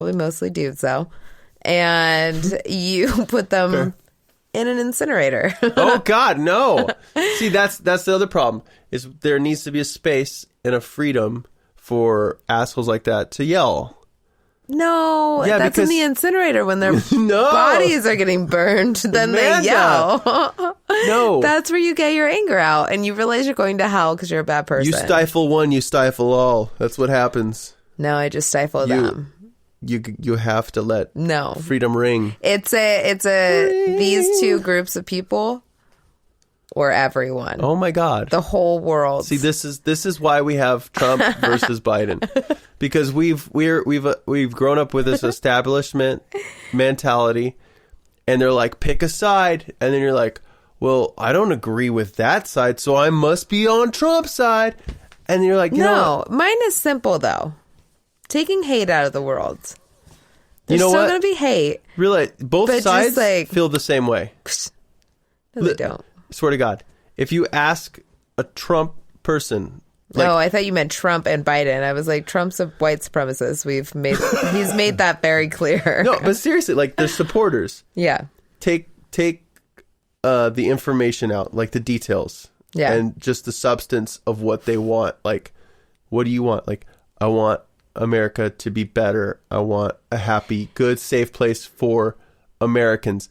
probably mostly dudes though, and you put them in an incinerator. Oh God, no. See, that's the other problem, is there needs to be a space and a freedom for assholes like that to yell. No, Yeah, that's in the incinerator when their bodies are getting burned. Then they yell. No. That's where you get your anger out and you realize you're going to hell because you're a bad person. You stifle one, you stifle all. That's what happens. No, I just stifle them. You have to let freedom ring. It's these two groups of people or everyone. Oh my God. The whole world. See, this is why we have Trump versus Biden. Because we've grown up with this establishment mentality, and they're like, pick a side, and then you're like, well, I don't agree with that side, so I must be on Trump's side. And you're like, no, mine is simple though. Taking hate out of the world. There's still going to be hate. Really, both sides feel the same way. No, they don't. Swear to God, if you ask a Trump person. I thought you meant Trump and Biden. I was like, Trump's a white supremacist. He's made that very clear. No, but seriously, like the supporters. Yeah. Take the information out, like the details. Yeah. And just the substance of what they want. Like, what do you want? Like, I want America to be better. I want a happy, good, safe place for Americans.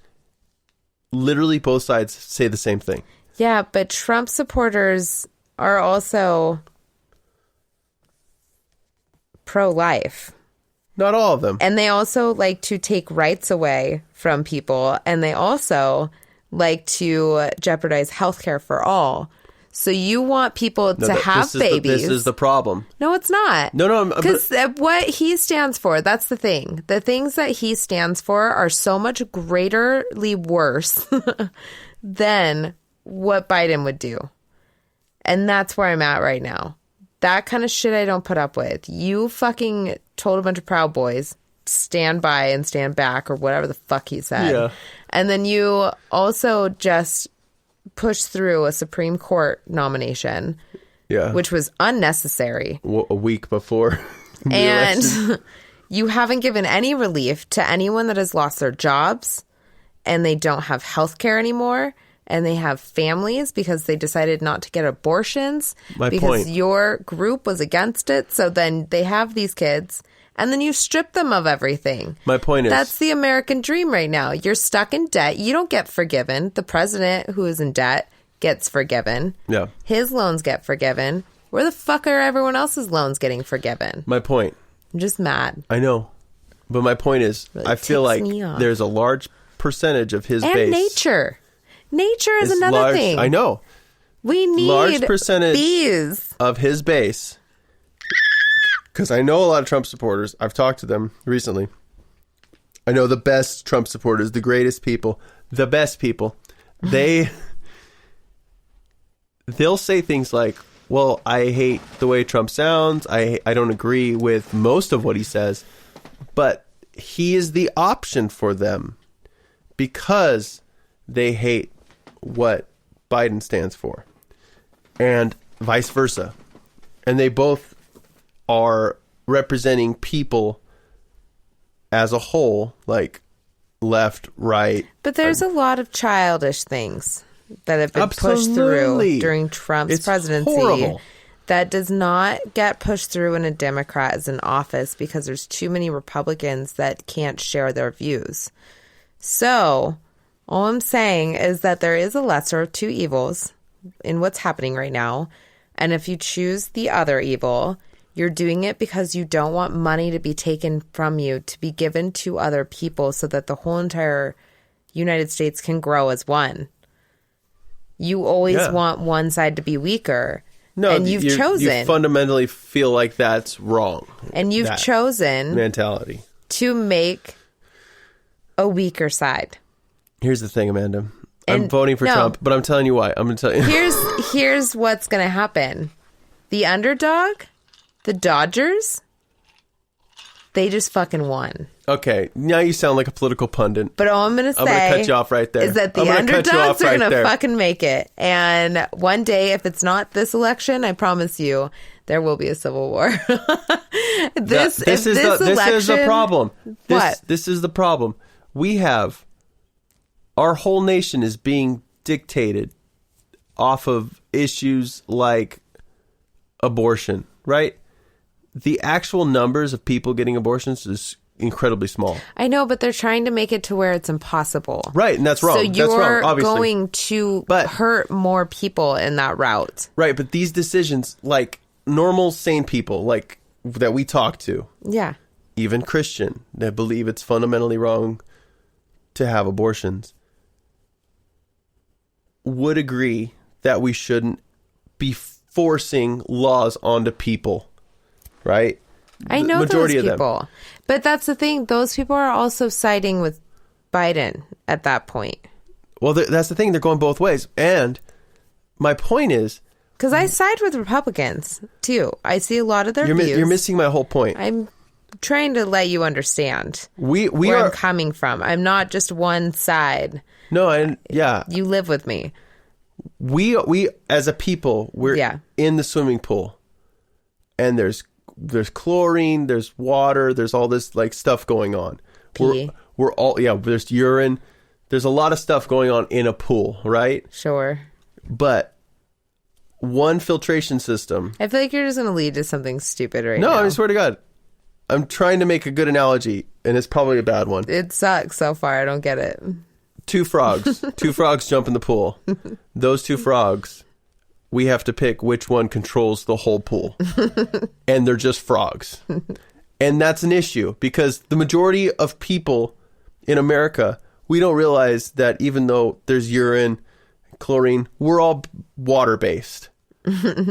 Literally both sides say the same thing. Yeah, but Trump supporters are also pro-life. Not all of them. And they also like to take rights away from people. And they also like to jeopardize healthcare for all. So you want people to have babies. This is the problem. No, it's not. No. Because what he stands for, that's the thing. The things that he stands for are so much greaterly worse than what Biden would do. And that's where I'm at right now. That kind of shit I don't put up with. You fucking told a bunch of Proud Boys, stand by and stand back, or whatever the fuck he said. Yeah. And then you also just pushed through a Supreme Court nomination, which was unnecessary. A week before the election. You haven't given any relief to anyone that has lost their jobs and they don't have health care anymore. And they have families because they decided not to get abortions because your group was against it. So then they have these kids and then you strip them of everything. My point is, that's the American dream right now. You're stuck in debt. You don't get forgiven. The president who is in debt gets forgiven. Yeah. His loans get forgiven. Where the fuck are everyone else's loans getting forgiven? My point. I'm just mad. I know. But my point is, really I feel like there's a large percentage of his base. And Nature is another thing. I know. We need large percentage bees of his base. Because I know a lot of Trump supporters. I've talked to them recently. I know the best Trump supporters, the greatest people, the best people. They'll say things like, well, I hate the way Trump sounds. I don't agree with most of what he says. But he is the option for them because they hate what Biden stands for, and vice versa. And they both are representing people as a whole, like left, right. But there's a lot of childish things that have been pushed through during Trump's presidency. Horrible. That does not get pushed through when a Democrat is in office because there's too many Republicans that can't share their views. So all I'm saying is that there is a lesser of two evils in what's happening right now. And if you choose the other evil, you're doing it because you don't want money to be taken from you to be given to other people so that the whole entire United States can grow as one. You always want one side to be weaker. No, and you've chosen. You fundamentally feel like that's wrong. And you've chosen mentality to make a weaker side. Here's the thing, Amanda. I'm voting for Trump, but I'm telling you why. I'm going to tell you. Here's what's going to happen. The underdog, the Dodgers, they just fucking won. Okay, now you sound like a political pundit. But all I'm going to say I'm going to cut you off right there. Is that the underdogs are going to fucking make it. And one day, if it's not this election, I promise you, there will be a civil war. This is the problem. What? This is the problem. We have our whole nation is being dictated off of issues like abortion, right? The actual numbers of people getting abortions is incredibly small. I know, but they're trying to make it to where it's impossible. Right, and that's wrong. So you're that's wrong, obviously. going to hurt more people in that route. Right, but these decisions, like normal, sane people, like that we talk to, yeah, even Christian, that believe it's fundamentally wrong to have abortions, would agree that we shouldn't be forcing laws onto people, right? I know those people. But that's the thing. Those people are also siding with Biden at that point. Well, that's the thing. They're going both ways. And my point is... Because I side with Republicans, too. I see a lot of their views. You're missing my whole point. I'm trying to let you understand where I'm coming from. I'm not just one side. No, and yeah. You live with me. We as a people, we're in the swimming pool. And there's chlorine, there's water, there's all this like stuff going on. Pee. We're all there's urine. There's a lot of stuff going on in a pool, right? Sure. But one filtration system. I feel like you're just going to lead to something stupid now. No, I swear to God. I'm trying to make a good analogy, and it's probably a bad one. It sucks so far. I don't get it. Two frogs jump in the pool. Those two frogs, we have to pick which one controls the whole pool. And they're just frogs. And that's an issue because the majority of people in America, we don't realize that even though there's urine, chlorine, we're all water-based.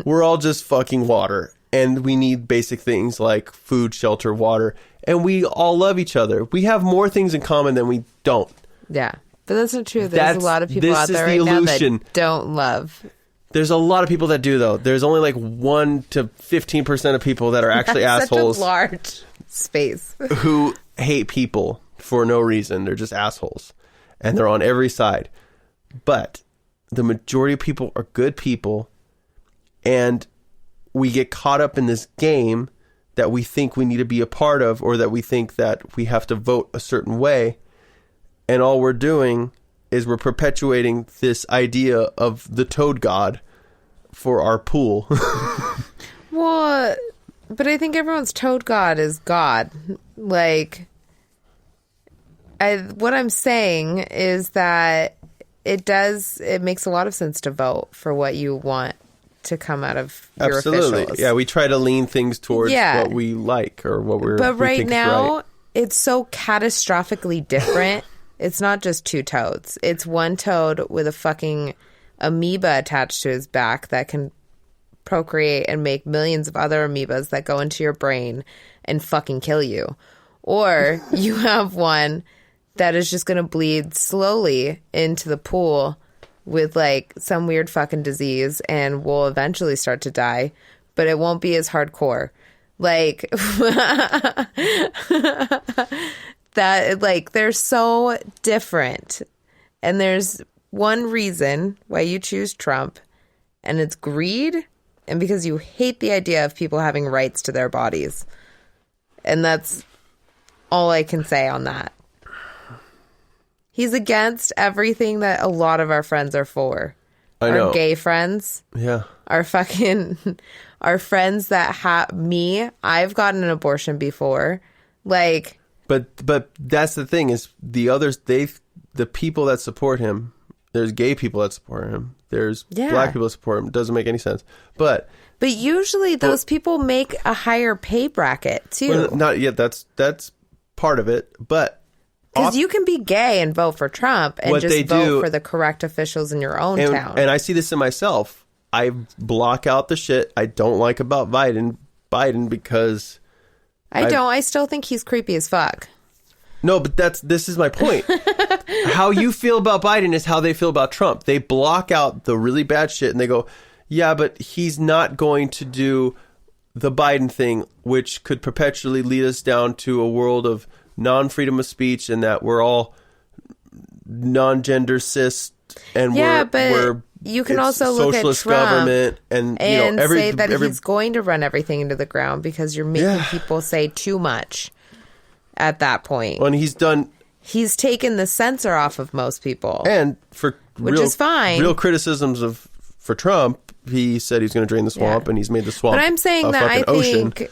We're all just fucking water. And we need basic things like food, shelter, water. And we all love each other. We have more things in common than we don't. Yeah. But that's not true. There's a lot of people out there right now that don't love. There's a lot of people that do, though. There's only like 1 to 15% of people that are actually assholes. Such a large space. Who hate people for no reason. They're just assholes. And they're on every side. But the majority of people are good people. And we get caught up in this game that we think we need to be a part of, or that we think that we have to vote a certain way. And all we're doing is we're perpetuating this idea of the toad god for our pool. Well, but I think everyone's toad god is God. Like, what I'm saying is that it makes a lot of sense to vote for what you want to come out of your officials. Yeah, we try to lean things towards what we like or what we're. But right now, right. It's so catastrophically different. It's not just two toads. It's one toad with a fucking amoeba attached to his back that can procreate and make millions of other amoebas that go into your brain and fucking kill you. Or you have one that is just going to bleed slowly into the pool with like some weird fucking disease and will eventually start to die, but it won't be as hardcore. Like that, like they're so different. And there's one reason why you choose Trump, and it's greed and because you hate the idea of people having rights to their bodies. And that's all I can say on that. He's against everything that a lot of our friends are for. I know. Our gay friends. Yeah. Our friends that have me. I've gotten an abortion before. Like. But that's the thing is the others, the people that support him, there's gay people that support him. There's black people that support him. It doesn't make any sense. But usually those people make a higher pay bracket too. Well, not yet. That's part of it. But because you can be gay and vote for Trump and just vote for the correct officials in your own town. And I see this in myself. I block out the shit I don't like about Biden because I still think he's creepy as fuck. No, but this is my point. How you feel about Biden is how they feel about Trump. They block out the really bad shit and they go, yeah, but he's not going to do the Biden thing, which could perpetually lead us down to a world of non-freedom of speech and that we're all non-gender cis and we're you can it's also look at socialist Trump government and say that he's going to run everything into the ground because you're making people say too much at that point. When he's done, he's taken the censor off of most people, and which is fine. Real criticisms for Trump, he said he's going to drain the swamp, and he's made the swamp. But I'm saying a that I ocean. think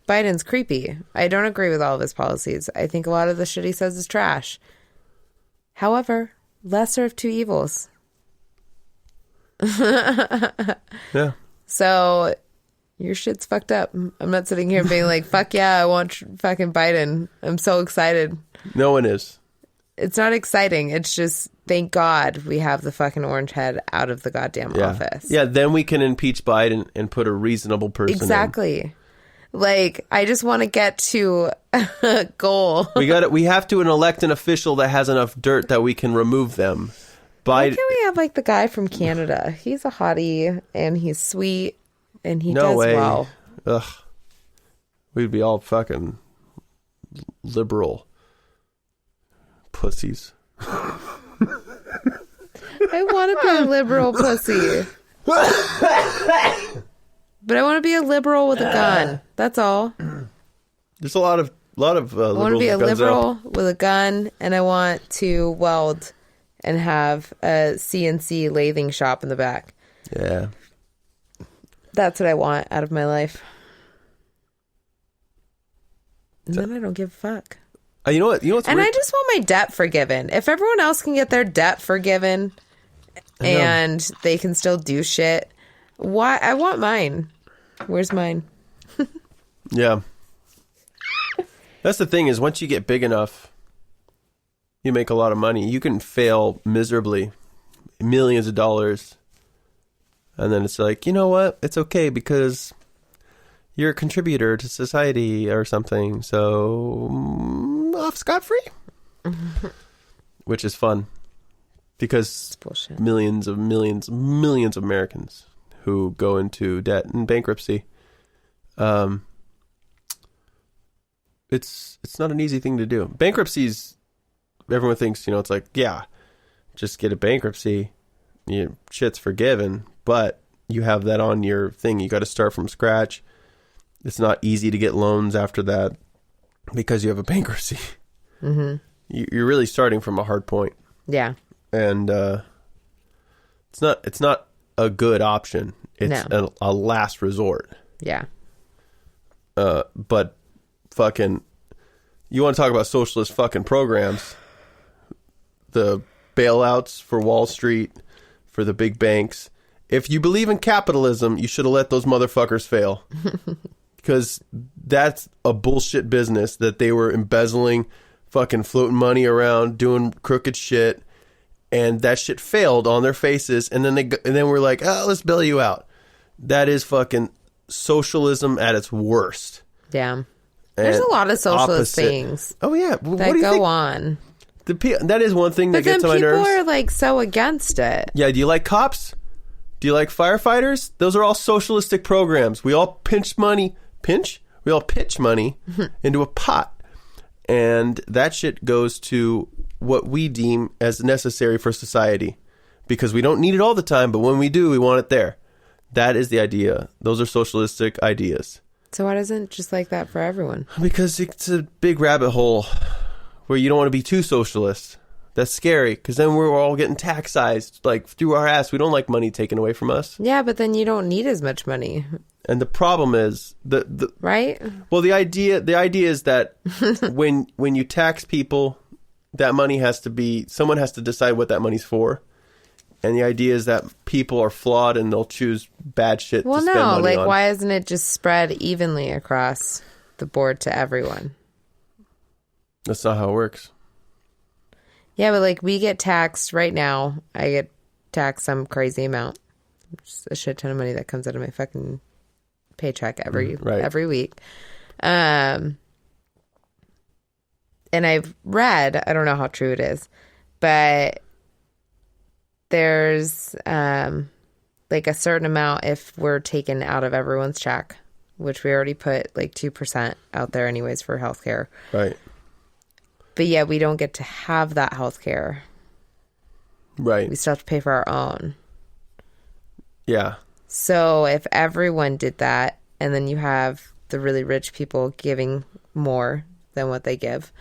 Biden's creepy. I don't agree with all of his policies. I think a lot of the shit he says is trash. However, lesser of two evils. Yeah. So your shit's fucked up. I'm not sitting here being like, fuck yeah, I want fucking Biden. I'm so excited. No one is. It's not exciting. It's just, thank God we have the fucking orange head out of the goddamn office. Yeah, then we can impeach Biden and put a reasonable person Exactly. Like, I just want to get to a goal. We have to elect an official that has enough dirt that we can remove them. Why can't we have, like, the guy from Canada? He's a hottie, and he's sweet, and he does well. Ugh. We'd be all fucking liberal pussies. I want to be a liberal pussy. But I want to be a liberal with a gun. That's all. There's a lot of liberals. I want to be a liberal with a gun, and I want to weld and have a CNC lathing shop in the back. Yeah. That's what I want out of my life. And then I don't give a fuck. You know what? You know what's and weird? I just want my debt forgiven. If everyone else can get their debt forgiven and they can still do shit, why? I want mine. Where's mine? Yeah. That's the thing is once you get big enough, you make a lot of money. You can fail miserably, millions of dollars. And then it's like, you know what? It's okay because you're a contributor to society or something. So off scot-free. Which is fun. Because millions of Americans who go into debt and bankruptcy. It's not an easy thing to do. Bankruptcy's, everyone thinks, it's like, yeah, just get a bankruptcy. Shit's forgiven, but you have that on your thing. You got to start from scratch. It's not easy to get loans after that because you have a bankruptcy. Mm-hmm. You're really starting from a hard point. Yeah. And it's not a good option. It's a last resort. Yeah. But fucking, you want to talk about socialist fucking programs? The bailouts for Wall Street, for the big banks. If you believe in capitalism, you should have let those motherfuckers fail. Because that's a bullshit business that they were embezzling, fucking floating money around, doing crooked shit. And that shit failed on their faces. And then we're like, oh, let's bail you out. That is fucking socialism at its worst. Yeah. There's a lot of socialist things. Oh, yeah. That go on. That is one thing that gets on my nerves. But then people are like so against it. Yeah. Do you like cops? Do you like firefighters? Those are all socialistic programs. We all pitch money into a pot. And that shit goes to what we deem as necessary for society. Because we don't need it all the time, but when we do, we want it there. That is the idea. Those are socialistic ideas. So why doesn't it just like that for everyone? Because it's a big rabbit hole where you don't want to be too socialist. That's scary because then we're all getting taxized like through our ass. We don't like money taken away from us. Yeah, but then you don't need as much money. And the problem is the right. Well, the idea is that when you tax people, that money has to be, someone has to decide what that money's for. And the idea is that people are flawed and they'll choose bad shit to spend money on. Why isn't it just spread evenly across the board to everyone? That's not how it works. Yeah, but we get taxed right now. I get taxed some crazy amount. Just a shit ton of money that comes out of my fucking paycheck every week. And I've read, I don't know how true it is, but there's a certain amount if we're taken out of everyone's check, which we already put 2% out there anyways for healthcare. Right. But yeah, we don't get to have that healthcare. Right. We still have to pay for our own. Yeah. So if everyone did that, and then you have the really rich people giving more than what they give,